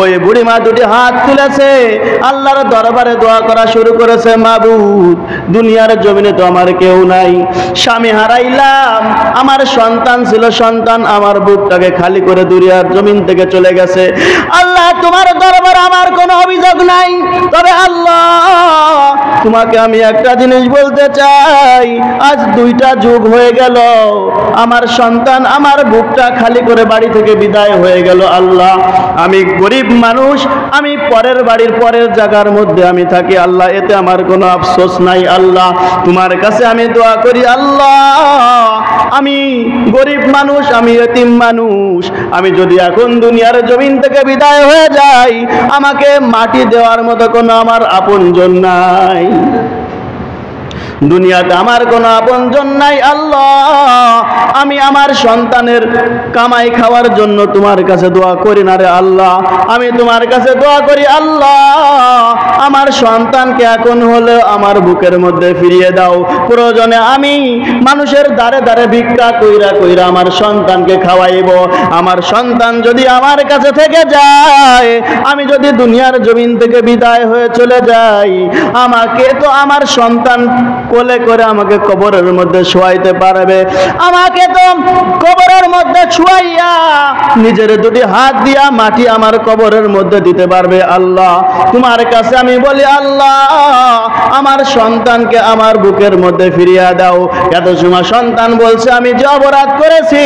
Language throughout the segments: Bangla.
ওই বুড়িমা দুটি হাত তুলেছে, আল্লাহর দরবারে দোয়া করা শুরু করেছে, মাবুদ দুনিয়ার জমিনে তো আমার কেউ নাই, স্বামী হারাইলাম, আমার সন্তান ছিল, সন্তান আমার বুকটাকে খালি করে দুনিয়ার জমিন থেকে চলে গেছে। আল্লাহ তোমার দরবারে আমার কোনো অভিযোগ নাই, তবে আল্লাহ তোমাকে আমি একটা জিনিস বলতে চাই, আজ 2টা যুগ হয়ে গেল, আমার সন্তান আমার বুকটা খালি করে বাড়ি থেকে বিদায় হয়ে গেল। আল্লাহ আমি গরিব মানুষ, আমি পরের বাড়ির পরের জায়গার মধ্যে আমি থাকি, আল্লাহ এতে আমার কোনো আফসোস নাই। আল্লাহ তোমার কাছে আমি দোয়া করি, আল্লাহ আমি গরিব মানুষ, আমি এতিম মানুষ, আমি যদি এখন দুনিয়ার জমিন থেকে বিদায় হয়ে যাই, আমাকে মাটি দেওয়ার মতো কোনো আমার আপনজন নাই, দুনিয়াতে আমার কোনো আপনজন নাই। আল্লাহ আমি আমার সন্তানের কামাই খাওয়ার জন্য তোমার কাছে দোয়া করি না রে আল্লাহ, আমি তোমার কাছে দোয়া করি, আল্লাহ আমার সন্তানকে এখন হলেও আমার বুকের মধ্যে ফিরিয়ে দাও। প্রয়োজনে আমি মানুষের দ্বারে দ্বারে ভিক্ষা কইরা কইরা আমার সন্তানকে খাওয়াইব। আমার সন্তান যদি আমার কাছে থেকে যায়, আমি যদি দুনিয়ার জমিন থেকে বিদায় হয়ে চলে যাই, আমাকে তো আমার সন্তান কোলে করে আমাকে কবরের মধ্যে শোয়াইতে পারবে, আমাকে তো কবরের মধ্যে শোয়াইয়া নিজের দুটি হাত দিয়া মাটি আমার কবরের মধ্যে দিতে পারবে। আল্লাহ তোমার কাছে আমি বলি, আল্লাহ আমার সন্তানকে আমার বুকের মধ্যে ফিরিয়ে দাও। এত সময় সন্তান বলছে, আমি যে অপরাধ করেছি,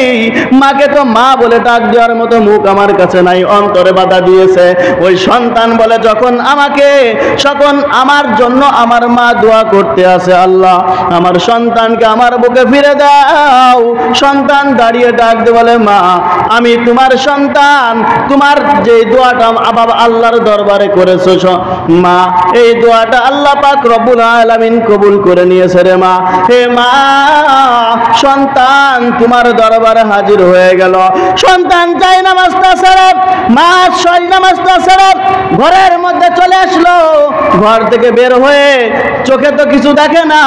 মাকে তো মা বলে ডাক দেওয়ার মতো মুখ আমার কাছে নাই, অন্তরে বাধা দিয়েছে। ওই সন্তান বলে, যখন আমাকে তখন আমার জন্য আমার মা দোয়া করতে আছে, আল্লাহ আমার সন্তানকে আমার বুকে ফিরে দাও। সন্তান দাঁড়িয়ে ডাক দিয়ে বলে, মা আমি তোমার সন্তান, তোমার যে দোয়াটা বাবা আল্লাহর দরবারে করেছো মা, এই দোয়াটা আল্লাহ পাক রব্বুল আলামিন কবুল করে নিয়েছে রে মা। হে মা, সন্তান তোমার দরবারে হাজির হয়ে গেল। সন্তান যাই নামাজটা ছেড়ে, মা ছয় নামাজটা ছেড়ে ঘরের মধ্যে চলে আসলো। ঘর থেকে বের হয়ে চোখে তো কিছু দেখে না,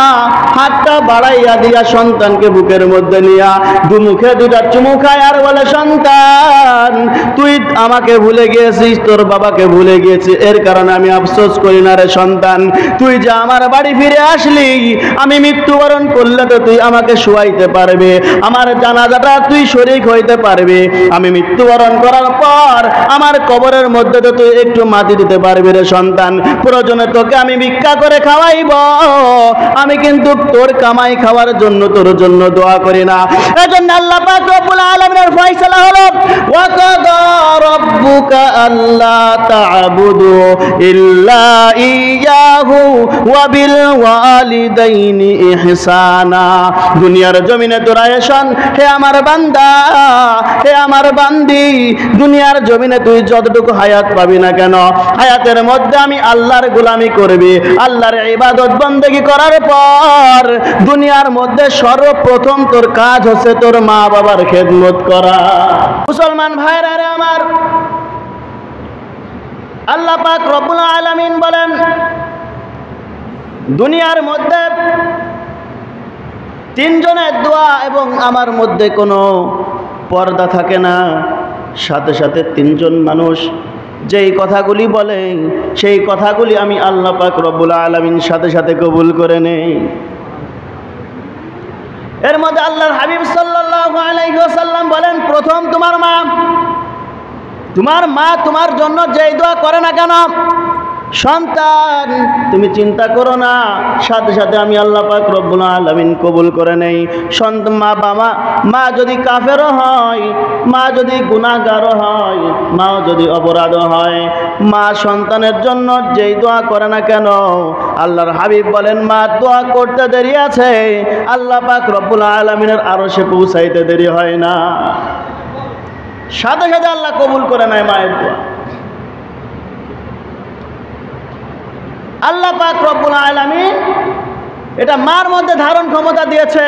হাতটা বাড়াইয়া দিয়া সন্তানকে বুকের মধ্যে নিয়া দুমুখে 2টা চুমু খায় আর বলে, সন্তান তুই আমাকে ভুলে গিয়েছিস, তোর বাবাকে ভুলে গিয়েছিস, এর কারণে আমি আফসোস করি না রে সন্তান। তুই যে আমার বাড়ি ফিরে আসলি, আমি মৃত্যুবরণ করলে তো তুই আমাকে শোয়াইতে পারবে, আমার জানাজাটা তুই শরীক হইতে পারবে, আমি মৃত্যুবরণ করার পর আমার কবরের মধ্যে তো তুই একটু মাটি দিতে পারবি রে সন্তান। প্রয়োজনে তোকে আমি ভিক্ষা করে খাওয়াইব, আমি কিন্তু তোর কামাই খাওয়ার জন্য তোর জন্য দোয়া করি না। এজন্য আল্লাহ পাক রব্বুল আলামিনের ফয়সালা হলো, ওয়া কাদা রাব্বুকা আল্লা তা'বুদু ইল্লা ইয়াহু ওয়া বিল ওয়ালিদাইনি ইহসানা। দুনিয়ার জমিনে তোরা এসন, হে আমার বান্দা, হে আমার বান্দি, দুনিয়ার জমিনে তুই যতটুকু হায়াত পাবি না কেন, হায়াতের মধ্যে আমি আল্লাহর গোলামি করবি, আল্লাহর ইবাদত বন্দেগি করার পর দুনিয়ার মধ্যে সর্বপ্রথম তোর কাজ হচ্ছে তোর মা বাবার খেদমত করা। মুসলমান ভাইরা রে আমার, আল্লাহ পাক রব্বুল আলামিন বলেন, দুনিয়ার মধ্যে 3 জনের দোয়া এবং আমার মধ্যে কোনো পর্দা থাকে না। সাথে সাথে 3 জন মানুষ যেই কথাগুলি বলে, সেই কথাগুলি আমি আল্লাহ পাক রব্বুল আলামিন সাথে সাথে কবুল করে নেই। এর মধ্যে আল্লাহর হাবিব সাল্লাল্লাহু আলাইহি ওয়াসাল্লাম বলেন, প্রথম তোমার মা, তোমার মা তোমার জন্য যেই দোয়া করে না কেন, সন্তান তুমি চিন্তা করো না, সাথে সাথে আমি আল্লাহ পাক রব্বুল আলামিন কবুল করে নেই। মা যদি কাফেরও হয়, মা যদি গুনাহগারও হয়, মাও যদি অপরাধ হয়, মা সন্তানের জন্য যেই দোয়া করে না কেন, আল্লাহর হাবিব বলেন, মা দোয়া করতে দেরি আছে, আল্লাহ পাক রব্বুল আলামিনের আরশে পৌঁছাইতে দেরি হয় না, সাথে সাথে আল্লাহ কবুল করে নেয় মায়ের দোয়া। আল্লাহ পাক রব্বুল আলামিন এটা মার মধ্যে ধারণ ক্ষমতা দিয়েছে,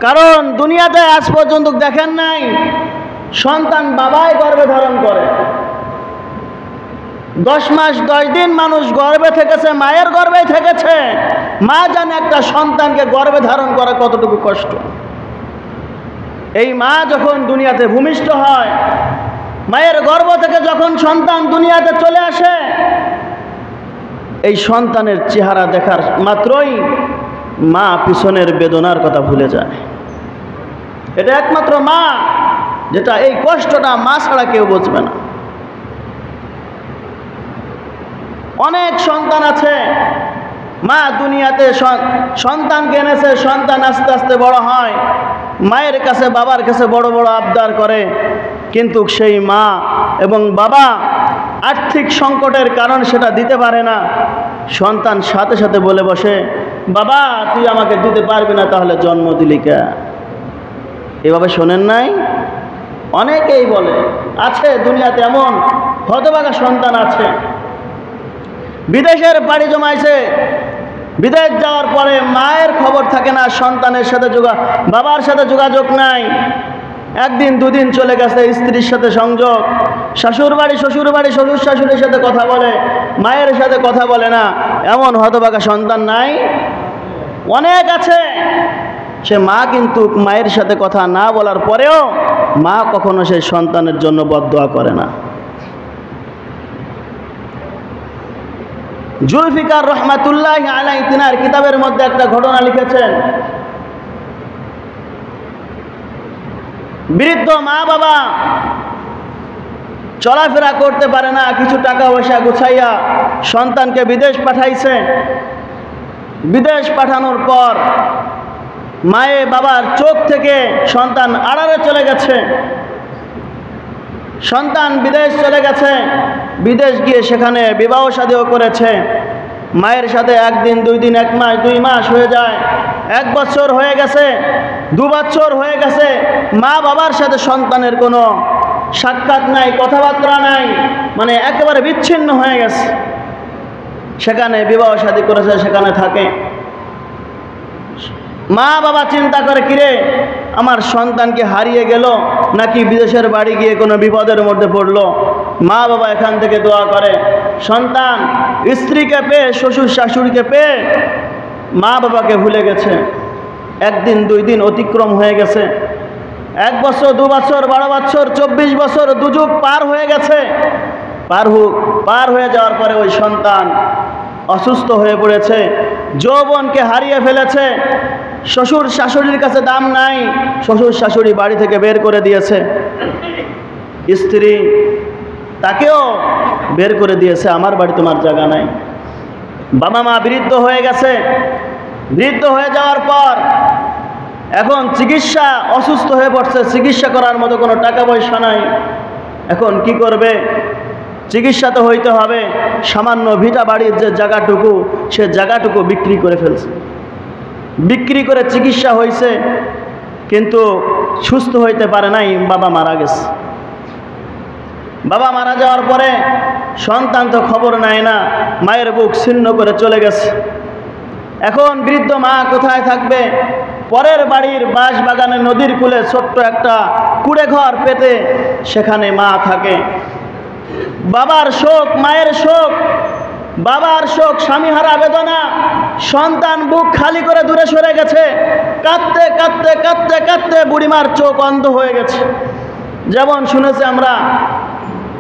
কারণ দুনিয়াতে আজ পর্যন্ত দেখেন নাই সন্তান বাবাই গর্ভে ধারণ করে। 10 মাস 10 দিন মানুষ গর্ভে থেকেছে, মায়ের গর্ভেই থেকেছে। মা জানে একটা সন্তানকে গর্ভে ধারণ করা কতটুকু কষ্ট। এই মা যখন দুনিয়াতে ভূমিষ্ঠ হয়, মায়ের গর্ভ থেকে যখন সন্তান দুনিয়াতে চলে আসে, এই সন্তানের চেহারা দেখার মাত্রই মা পিছনের বেদনার কথা ভুলে যায়। এটা একমাত্র মা, যেটা এই কষ্টটা মা ছাড়া কেউ বুঝবে না। অনেক সন্তান আছে, মা দুনিয়াতে সন্তানকে এনেছে, সন্তান আস্তে আস্তে বড় হয়, মায়ের কাছে বাবার কাছে বড় বড় আবদার করে, কিন্তু সেই মা এবং বাবা আর্থিক সংকটের কারণ সেটা দিতে পারে না। সন্তান সাথে সাথে বলে বসে, বাবা তুই আমাকে দিতে পারবি না, তাহলে জন্ম দিলি কে? এভাবে শোনেন নাই? অনেকেই বলে, আছে দুনিয়াতে এমন হতভাগা সন্তান আছে। বিদেশের বাড়ি জমাইছে, বিদেশ যাওয়ার পরে মায়ের খবর থাকে না, সন্তানের সাথে বাবার সাথে যোগাযোগ নাই। একদিন দুদিন চলে গেছে, স্ত্রীর সাথে সংযোগ, শ্বশুর বাড়ি শ্বশুর শাশুড়ির সাথে কথা বলে, মায়ের সাথে কথা বলে না। এমন হতভাগা সন্তান নাই? অনেক আছে। সে মা কিন্তু মায়ের সাথে কথা না বলার পরেও মা কখনো সেই সন্তানের জন্য বদদোয়া করে না। জুলফিকার রহমাতুল্লাহি আলাইহি তিনার কিতাবের মধ্যে একটা ঘটনা লিখেছেন। বৃদ্ধ মা বাবা চলাফেরা করতে পারে না, কিছু টাকা পয়সা গুছাইয়া সন্তানকে বিদেশ পাঠাইছে। বিদেশ পাঠানোর পর মায়ে বাবার চোখ থেকে সন্তান আড়ালে চলে গেছে। সন্তান বিদেশ চলে গেছে, বিদেশ গিয়ে সেখানে বিবাহ শাদীও করেছে। মায়ের সাথে একদিন দুই দিন, এক মাস দুই মাস হয়ে যায়, 1 বছর হয়ে গেছে, 2 বছর হয়ে গেছে, মা বাবার সাথে সন্তানের কোনো সাক্ষাৎ নাই, কথাবার্তা নাই, মানে একেবারে বিচ্ছিন্ন হয়ে গেছে। সেখানে বিবাহ শাদী করেছে, সেখানে থাকে। মা বাবা চিন্তা করে, কিরে আমার সন্তানকে হারিয়ে গেল নাকি বিদেশের বাড়ি গিয়ে কোনো বিপদের মধ্যে পড়লো। মা বাবা এখান থেকে দোয়া করে, সন্তান স্ত্রীকে পেয়ে, শ্বশুর শাশুড়িকে পেয়ে মা বাবাকে ভুলে গেছে। একদিন দুই দিন অতিক্রম হয়ে গেছে, 1 বছর 2 বছর 12 বছর 24 বছর, দুযুগ পার হয়ে গেছে। পার হয়ে যাওয়ার পরে ওই সন্তান অসুস্থ হয়ে পড়েছে, যৌবনকে হারিয়ে ফেলেছে। শ্বশুর শাশুড়ির কাছে দাম নাই, শ্বশুর শাশুড়ি বাড়ি থেকে বের করে দিয়েছে। স্ত্রী তাকেও বের করে দিয়েছে, আমার বাড়ি তোমার জায়গা নাই। বাবা মা বৃদ্ধ হয়ে গেছে। বৃদ্ধ হয়ে যাওয়ার পর এখন চিকিৎসা, অসুস্থ হয়ে পড়ছে, চিকিৎসা করার মতো কোনো টাকা পয়সা নাই। এখন কি করবে? চিকিৎসা তো হইতে হবে। সামান্য ভিটা বাড়ির যে জায়গাটুকু, সে জায়গাটুকু বিক্রি করে ফেলছে। বিক্রি করে চিকিৎসা হয়েছে, কিন্তু সুস্থ হইতে পারে নাই, বাবা মারা গেছে। বাবা মারা যাওয়ার পরে সন্তান তো খবর নেয় না, মায়ের বুক ছিন্ন করে চলে গেছে। এখন বৃদ্ধ মা কোথায় থাকবে? পরের বাড়ির বাঁশ বাগানের নদীর কূলে ছোট্ট একটা কুড়ে ঘর পেতে সেখানে মা থাকে। বাবার শোক, মায়ের শোক, বাবার শোক, স্বামীহারা বেদনা, সন্তান বুক খালি করে দূরে সরে গেছে। কাঁদতে কাঁদতে কাঁদতে কাঁদতে বুড়িমার চোখ অন্ধ হয়ে গেছে। যেমন শুনেছি আমরা,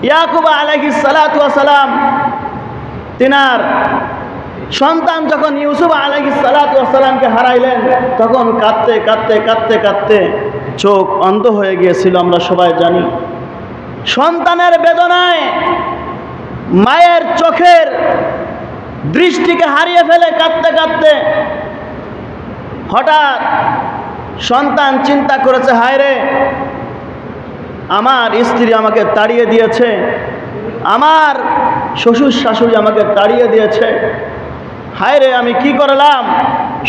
ইয়াকুব আলাইহিস সালাতু ওয়াস সালাম তিনার সন্তান যখন ইউসুফ আলাইহিস সালাতু ওয়াস সালামকে হারাইলেন, তখন কাঁদতে কাঁদতে কাঁদতে কাঁদতে চোখ অন্ধ হয়ে গিয়েছিল, আমরা সবাই জানি। সন্তানের বেদনায় মায়ের চোখের দৃষ্টিকে হারিয়ে ফেলে কাঁদতে কাঁদতে হঠাৎ সন্তান চিন্তা করেছে, হায় রে, আমার স্ত্রী আমাকে তাড়িয়ে দিয়েছে, আমার শ্বশুর শাশুড়ি আমাকে তাড়িয়ে দিয়েছে, হায় রে আমি কি করলাম?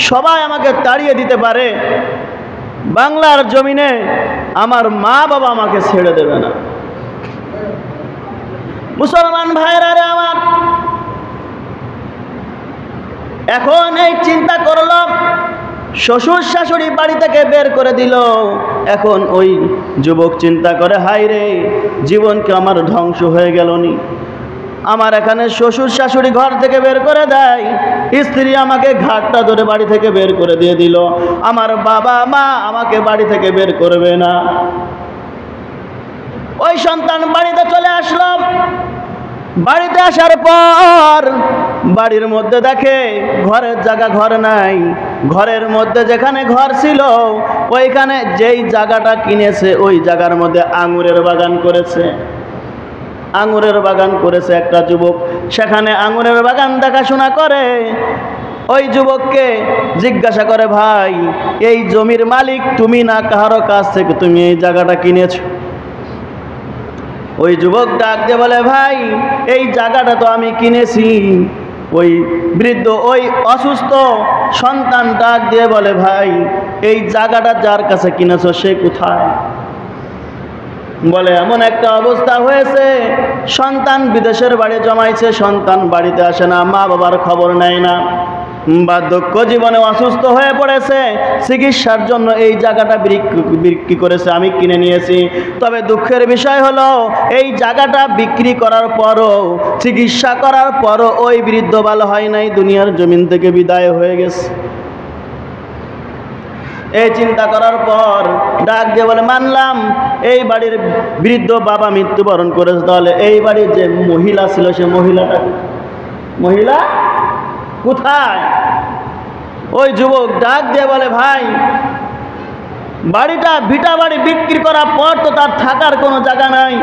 সবাই আমাকে তাড়িয়ে দিতে পারে, বাংলার জমিনে আমার মা বাবা আমাকে ছেড়ে দেবে না। মুসলমান ভাইরা রে আমার, এখন এই চিন্তা করলাম, শ্বশুর শাশুড়ি বাড়ি থেকে বের করে দিল। এখন ওই যুবক চিন্তা করে, হায় রে, জীবনকে আমার ধ্বংস হয়ে গেল নি। আমার এখানে শ্বশুর শাশুড়ি ঘর থেকে বের করে দেয়, স্ত্রী আমাকে ঘাটটা ধরে বাড়ি থেকে বের করে দিয়ে দিল, আমার বাবা মা আমাকে বাড়ি থেকে বের করবে না। ওই সন্তান বাড়িতে চলে আসলো। বাড়িতে আসার পর বাড়ির মধ্যে দেখে ঘরের জায়গা ঘর নাই। ঘরের মধ্যে যেখানে ঘর ছিল ওইখানে যেই জায়গাটা কিনেছে ওই জায়গার মধ্যে আঙুরের বাগান করেছে। আঙুরের বাগান করেছে একটা যুবক, সেখানে আঙুরের বাগান দেখাশোনা করে। ওই যুবককে জিজ্ঞাসা করে, ভাই এই জমির মালিক তুমি না কারো কাছ থেকে তুমি এই জায়গাটা কিনেছো? ওই যুবক ডাক দিয়ে বলে, ভাই এই জায়গাটা তো আমি কিনেছি। ওই বৃদ্ধ ওই অসুস্থ সন্তান ডাক দিয়ে বলে, ভাই এই জায়গাটা যার কাছে কিনেছো সে কোথায়? বলে, এমন একটা অবস্থা হয়েছে, সন্তান বিদেশের বাড়ি জমাইছে, সন্তান বাড়িতে আসে না, মা বাবার খবর নেয় না, বার্ধক্য জীবনে অসুস্থ হয়ে পড়েছে, চিকিৎসার জন্য এই জায়গাটা বিক্রি করেছে, আমি কিনে নিয়েছি। তবে দুঃখের বিষয় হলো এই জায়গাটা বিক্রি করার পরও, চিকিৎসা করার পরও ওই বৃদ্ধ ভালো হয় নাই, দুনিয়ার জমিন থেকে বিদায় হয়ে গেছে। এই চিন্তা করার পর ডাক দিয়ে বলে, মানলাম এই বাড়ির বৃদ্ধ বাবা মৃত্যুবরণ করেছে, তাহলে এই বাড়ির যে মহিলা ছিল সে মহিলা কোথায়? ওই যুবক ডাক দিয়ে বলে, ভাই বাড়িটা ভিটা বাড়ি বিক্রি করার পর তো তার থাকার কোনো জায়গা নাই।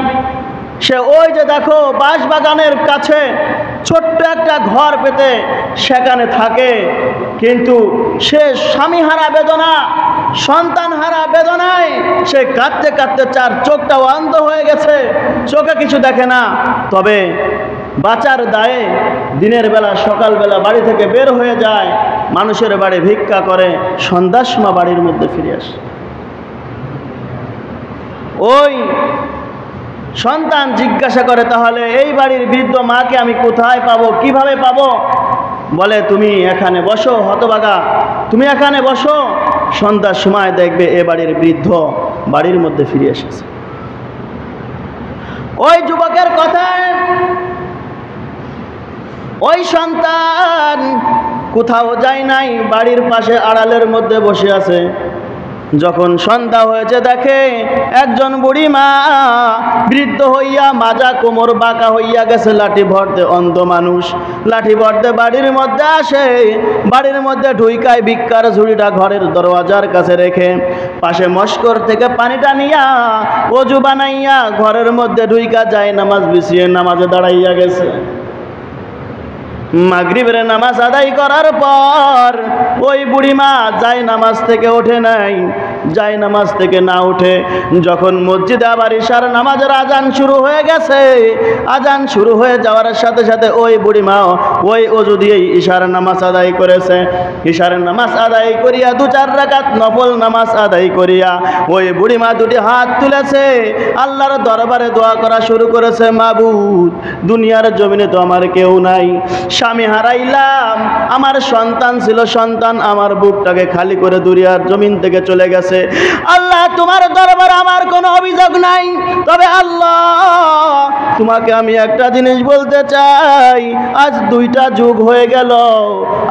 সে ওই যে দেখো বাঁশবাগানের কাছে ছোট্ট একটা ঘর পেতে সেখানে থাকে, কিন্তু সে স্বামীহারা বেদনা, সন্তানহারা বেদনায় সে কাঁদতে কাঁদতে চার চোখটাও অন্ধ হয়ে গেছে, চোখে কিছু দেখে না। তবে বাঁচার দায়ে দিনের বেলা সকালবেলা বাড়ি থেকে বের হয়ে যায়, মানুষের বাড়ি ভিক্ষা করে, সন্ধ্যার সময় বাড়ির মধ্যে ফিরে আসে। ওই সন্তান জিজ্ঞাসা করে, তাহলে এই বাড়ির বৃদ্ধ মাকে আমি কোথায় পাবো, কিভাবে পাবো? বলে, তুমি এখানে বসো হতভাগা, তুমি এখানে বসো, সন্ধ্যার সময় দেখবে এ বাড়ির বৃদ্ধ বাড়ির মধ্যে ফিরে এসেছে। ওই যুবকের কথায় ওই সন্তান কোথাও যায় নাই, বাড়ির পাশে আড়ালের মধ্যে বসে আছে। যখন সন্ধ্যা হয়েছে দেখে একজন বুড়ি মা বৃদ্ধ হইয়া মাজা কোমর বাঁকা হইয়া গেছে, লাঠি ভরতে অন্ধ মানুষ, লাঠি ভরতে বাড়ির মধ্যে আসে। বাড়ির মধ্যে ঢুইকায় ভিক্ষার ঝুড়িটা ঘরের দরওয়াজার কাছে রেখে পাশে মস্কর থেকে পানিটা নিয়া অজু বানাইয়া ঘরের মধ্যে ঢুইকা যায় নামাজ বিছিয়ে নামাজে দাঁড়াইয়া গেছে। মাগরিবের নামাজ আদায় করার পর ওই বুড়িমা যায় নামাজ থেকে ওঠে নাই। যায় নামাজ থেকে না উঠে যখন মসজিদে আবার ইশার নামাজের আজান শুরু হয়ে গেছে, আজান শুরু হয়ে যাওয়ার সাথে সাথে ওই বুড়িমা ওই অজু দিয়েই ইশার নামাজ আদায় করেছে। ইশার নামাজ আদায় করিয়া 2-4 রাকাত নফল নামাজ আদায় করিয়া ওই বুড়িমা দুটি হাত তুলেছে, আল্লাহর দরবারে দোয়া করা শুরু করেছে, মাবুদ দুনিয়ার জমিনে তো আমার কেউ নাই, স্বামী হারাইলাম, আমার সন্তান ছিল, সন্তান আমার বুকটাকে খালি করে দুনিয়ার জমিন থেকে চলে গেছে। আল্লাহ তোমার দরবারে আমার কোনো অভিযোগ নাই, তবে আল্লাহ তোমাকে আমি একটা জিনিস বলতে চাই, আজ 2টা যুগ হয়ে গেল,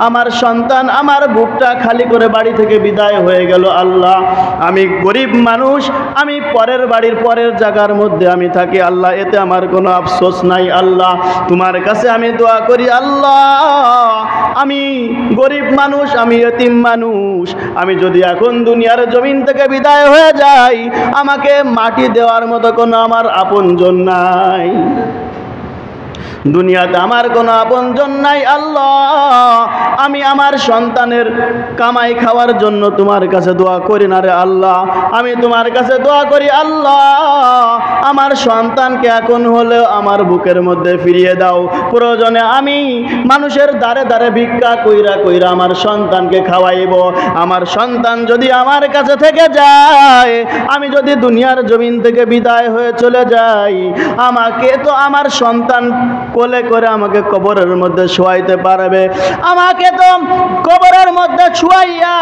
আমার সন্তান আমার বুকটা খালি করে বাড়ি থেকে বিদায় হয়ে গেল। আল্লাহ আমি গরিব মানুষ, আমি পরের বাড়ির পরের জায়গার মধ্যে আমি থাকি, আল্লাহ এতে আমার কোনো আফসোস নাই। আল্লাহ তোমার কাছে আমি দোয়া করি, আল্লাহ আমি গরিব মানুষ, আমি এতিম মানুষ, আমি যদি এখন দুনিয়ার জমিন থেকে বিদায় হয়ে যাই, আমাকে মাটি দেওয়ার মতো কোনো আমার আপনজন নাই, দুনিয়াতে আমার কোনো আপনজন নাই। আল্লাহ আমি আমার সন্তানের কামাই খাওয়ার জন্য তোমার কাছে দোয়া করি না রে আল্লাহ, আমি তোমার কাছে দোয়া করি, আল্লাহ আমার সন্তানকে এখন হলেও আমার বুকের মধ্যে ফিরিয়ে দাও। প্রয়োজনে আমি মানুষের দ্বারে দ্বারে ভিক্ষা কইরা কইরা আমার সন্তানকে খাওয়াইব। আমার সন্তান যদি আমার কাছে থেকে যায়, আমি যদি দুনিয়ার জমিন থেকে বিদায় হয়ে চলে যাই, আমাকে তো আমার সন্তান কোলে করে আমাকে কবরের মধ্যে শোয়াইতে পারবে। আমাকে তো কবরের মধ্যে শোয়াইয়া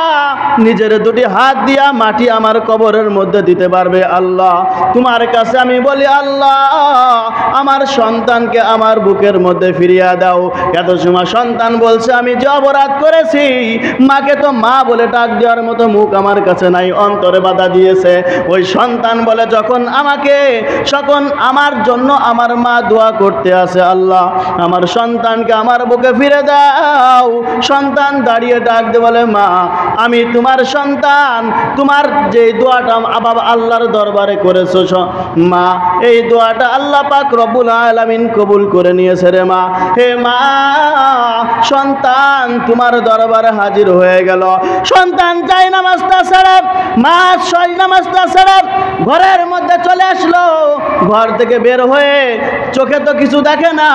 নিজের দুটি হাত দিয়া মাটি আমার কবরের মধ্যে দিতে পারবে। আল্লাহ তোমার কাছে আমি বলি, আল্লাহ আমার সন্তানকে আমার বুকের মধ্যে ফিরিয়ে দাও। এত সময় সন্তান বলছে, আমি যে অপরাধ করেছি, মাকে তো মা বলে ডাক দেওয়ার মতো মুখ আমার কাছে নাই, অন্তরে বাধা দিয়েছে। ওই সন্তান বলে, যখন আমার জন্য আমার মা দোয়া করতে আসে, আল্লাহ আমার সন্তানকে আমার বুকে ফিরে দাও। সন্তান দাঁড়িয়ে ডাক দিয়ে বলে, মা আমি তোমার সন্তান, তোমার যে দোয়াটা বাবা আল্লাহর দরবারে করেছো মা, এই দোয়াটা আল্লাহ পাক রব্বুল আলামিন কবুল করে নিয়েছে রে মা। হে মা, সন্তান তোমার দরবারে হাজির হয়ে গেল। সন্তান যাই নামাজটা ছেড়ে, মা সই নামাজটা ছেড়ে ঘরের মধ্যে চলে আসলো। ঘর থেকে বের হয়ে চোখে তো কিছু দেখে না,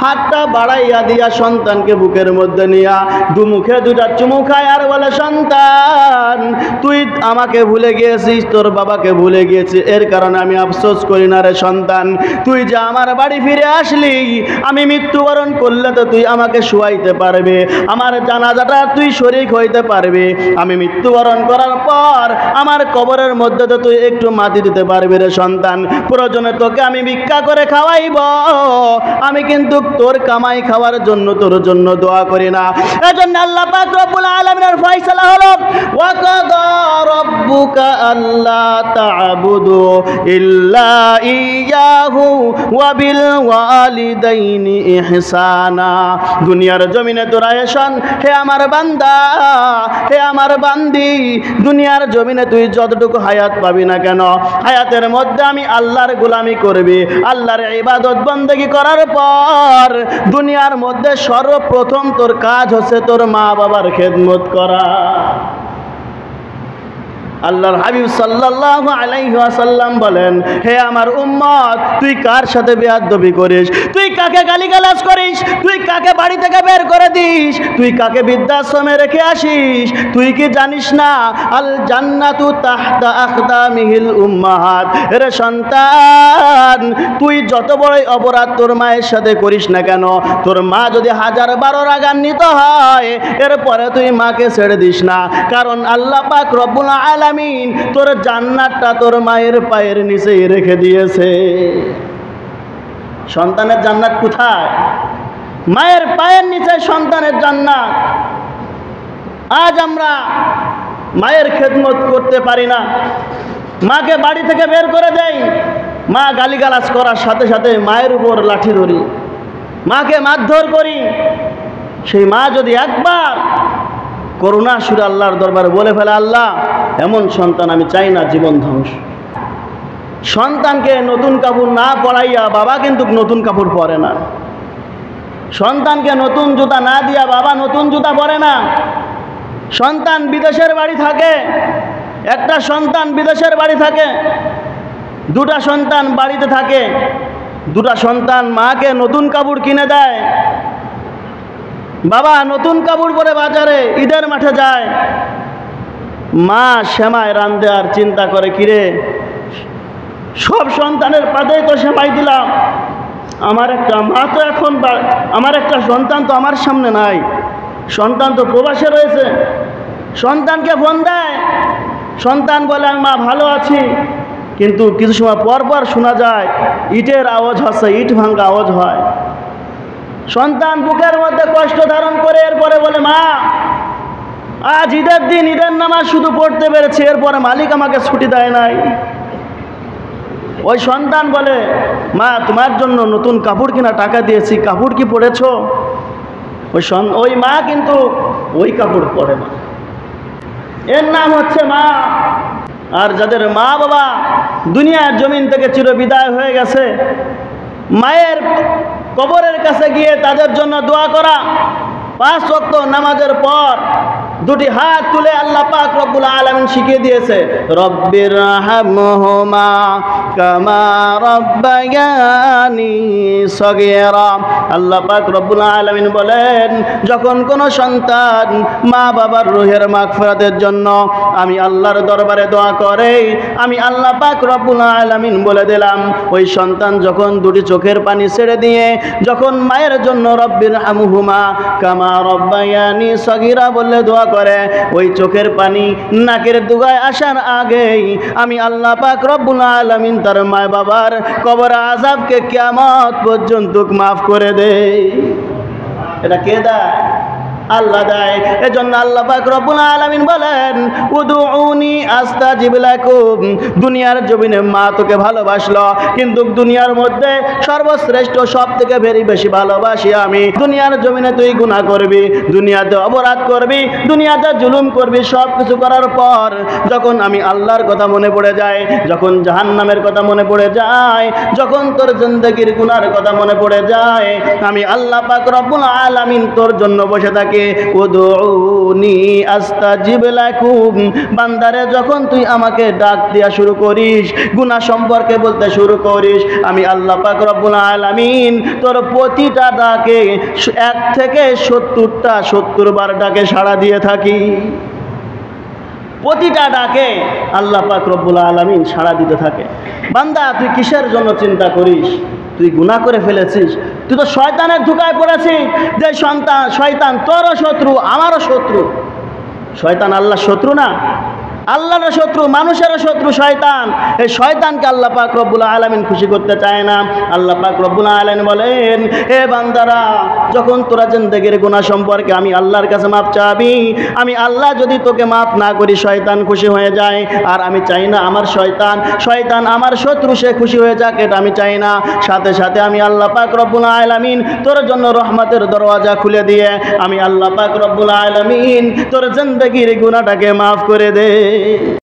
হাতটা বাড়াইয়া দিয়া সন্তানকে বুকের মধ্যে নিয়া দুমুখে দুটা চুমু খায় আর বলে, সন্তান তুই আমাকে ভুলে গিয়েছিস, তোর বাবাকে ভুলে গিয়েছিস, এর কারণে আমি আফসোস করি না রে সন্তান। তুই যে আমার বাড়ি ফিরে আসলি, আমি মৃত্যুবরণ করলে তো তুই আমাকে শুয়াইতে পারবে, আমার জানাজাটা তুই শরীক হইতে পারবি। আমি মৃত্যুবরণ করার পর আমার কবরের মধ্যে তো তুই একটু মাটি দিতে পারবি রে সন্তান। প্রয়োজনে তোকে আমি ভিক্ষা করে খাওয়াইব, আমি কিন্তু তোর কামাই খাওয়ার জন্য তোর জন্য দোয়া করি না। এজন্য আল্লাহ পাক রব্বুল আলামিনের ফয়সালা হলো, ওয়া কাদা রাব্বুকা আল্লা তা'বুদু ইল্লা ইয়াহু ওয়া বিল ওয়ালিদাইনি ইহসানা। দুনিয়ার জমিনে তোরা এসন, হে আমার বান্দা, হে আমার বান্দি, দুনিয়ার জমিনে তুই যতটুকু হায়াত পাবি না কেন, হায়াতের মধ্যে আমি আল্লাহর গোলামি করবি, আল্লাহর ইবাদত বন্দেগি করার পর দুনিয়ার মধ্যে সর্বপ্রথম তোর কাজ হচ্ছে তোর মা বাবার খেদমত করা। আল্লাহর হাবিব সাল্লাল্লাহু আলাইহি ওয়াসাল্লাম বলেন, হে আমার উম্মত, তুই কার সাথে বেয়াদবি করিস, তুই কাকে গালিগালাজ করিস, তুই কাকে বাড়ি থেকে বের করে দিস, তুই কাকে বৃদ্ধাশ্রমে রেখে আসিস, তুই কি জানিস না আল জান্নাতু তাহতা আকদামিহিল উম্মাহাত। রে সন্তান, তুই যত বড়ই অপরাধ তোর মায়ের সাথে করিস না কেন, তোর মা যদি 1012 রাগান্বিত হয়, এরপরে তুই মাকে ছেড়ে দিস না, কারণ আল্লাহ পাক রব্বুল আলামিন তোর জান্নাতটা তোর মায়ের পায়ের নিচেই রেখে দিয়েছে। সন্তানের জান্নাত কোথায়? মায়ের পায়ের নিচে সন্তানের জান্নাত। আজ আমরা মায়ের খেদমত করতে পারি না, মাকে বাড়ি থেকে বের করে দেই, মা গালিগালাজ করার সাথে সাথে মায়ের উপর লাঠি ধরি, মাকে মারধর করি। সেই মা যদি একবার করুণা সুরে আল্লাহর দরবারে বলে ফেলে, আল্লাহ এমন সন্তান আমি চাই না, জীবন ধ্বংস। সন্তানকে নতুন কাপড় না পরাইয়া বাবা কিন্তু নতুন কাপড় পরে না, সন্তানকে নতুন জুতা না দিয়া বাবা নতুন জুতা পরে না। সন্তান বিদেশের বাড়ি থাকে, একটা সন্তান বিদেশের বাড়ি থাকে, দুটা সন্তান বাড়িতে থাকে, দুটা সন্তান মাকে নতুন কাপড় কিনে দেয়। বাবা নতুন কাপড় পরে বাজারে ঈদের মাঠে যায়, মা সেমাই রান্ধে আর চিন্তা করে, কিরে সব সন্তানের পাতেই তো সেমাই দিলাম, আমার একটা মা তো এখন, আমার একটা সন্তান তো আমার সামনে নাই, সন্তান তো প্রবাসে রয়েছে। সন্তানকে ফোন দেয়, সন্তান বলে, মা ভালো আছি, কিন্তু কিছু সময় পর পর শোনা যায় ইটের আওয়াজ হচ্ছে, ইট ভাঙ্গা আওয়াজ হয়। সন্তান বুকের মধ্যে কষ্ট ধারণ করে এরপরে বলে, মা আজ ঈদের দিন, ঈদের নামাজ শুধু পড়তে পেরেছি, এরপরে মালিক আমাকে ছুটি দেয় নাই। ওই সন্তান বলে, মা তোমার জন্য নতুন কাপড় কিনা টাকা দিয়েছি, কাপড় কি পরেছ? ওই মা কিন্তু ওই কাপড় পরে না। এর নাম হচ্ছে মা। আর যাদের মা বাবা দুনিয়ার জমিন থেকে চিরবিদায় হয়ে গেছে, মায়ের কবরের কাছে গিয়ে তাদের জন্য দোয়া করা, 5 ওয়াক্ত নামাজের পর দুটি হাত তুলে আল্লাহ পাক রব্বুল আলামিন শিখিয়ে দিয়েছে, রব্বির হামহুমা কামা রব্বায়ানি সগীরা। আল্লাহ পাক রব্বুল আলামিন বলেন, যখন কোনো সন্তান মা বাবার রূহের মাগফিরাতের জন্য আমি আল্লাহর দরবারে দোয়া করে, আমি আল্লাহ পাক রব্বুল আলামিন বলে দিলাম, ওই সন্তান যখন দুটি চোখের পানি ছেড়ে দিয়ে যখন মায়ের জন্য রব্বির হামহুমা কামা রব্বায়ানি সগীরা বললে দোয়া করে, ওই চোখের পানি নাকের দুগায় আসার আগেই আমি আল্লাহ পাক রব্বুল আলামিন তার মা বাবার কবর আযাবকে কিয়ামত পর্যন্ত মাফ করে দেয়। এটা কে দেয়? আল্লাহ দেয়। এজন্য আল্লাহ পাক রব্বুল আলামিন বলেন, উদউনি আস্তাজিব লাকুম। দুনিয়ার জমিনে মা তোকে ভালোবাসলো, কিন্তু দুনিয়ার মধ্যে সর্বশ্রেষ্ঠ সবথেকে বেশি ভালোবাসি আমি। দুনিয়ার জমিনে তুই গুনাহ করবি, দুনিয়াতে অপরাধ করবি, দুনিয়াতে জুলুম করবি, সব কিছু করার পর যখন আমি আল্লাহর কথা মনে পড়ে যায়, যখন জাহান্নামের কথা মনে পড়ে যায়, যখন তোর জিন্দেগির গুনার কথা মনে পড়ে যায়, আমি আল্লাহ পাক রব্বুল আলামিন তোর জন্য বসে থাকি। উদউনি আস্তাজিব লাকুম। বান্দারে, যখন তুই আমাকে ডাক দেয়া শুরু করিস, গুনাহ সম্পর্কে বলতে শুরু করিস, আমি আল্লাহ পাক রব্বুল আলামিন তোর প্রতিটা ডাকে 1 থেকে 70 বার ডাকে সাড়া দিয়ে থাকি। প্রতিটা ডাকে আল্লাহ পাক রব্বুল আলামিন সাড়া দিতে থাকে। বান্দা, তুই কিসের জন্য চিন্তা করিস? তুই গুনাহ করে ফেলেছিস, তুই তো শয়তানের ধোঁকায় পড়েছিস। যে শয়তান তোরও শত্রু, আমারও শত্রু। শয়তান আল্লাহর শত্রু না? আল্লাহর শত্রু, মানুষেরও শত্রু শয়তান। এই শয়তানকে আল্লাহ পাক রব্বুল আলামিন খুশি করতে চায় না। আল্লাহ পাক রব্বুল আলামিন বলেন, হে বান্দারা, যখন তোরা জিন্দেগির গুনাহ সম্পর্কে আমি আল্লাহর কাছে মাপ চাবি, আমি আল্লাহ যদি তোকে মাপ না করি শয়তান খুশি হয়ে যায়। আর আমি চাই না আমার শয়তান আমার শত্রু, সে খুশি হয়ে যাক, এটা আমি চাই না। সাথে সাথে আমি আল্লাহ পাক রব্বুল আলামিন তোর জন্য রহমতের দরওয়াজা খুলে দিয়ে আমি আল্লাহ পাক রব্বুল আলামিন তোর জিন্দেগির গুনাহটাকে মাফ করে দে।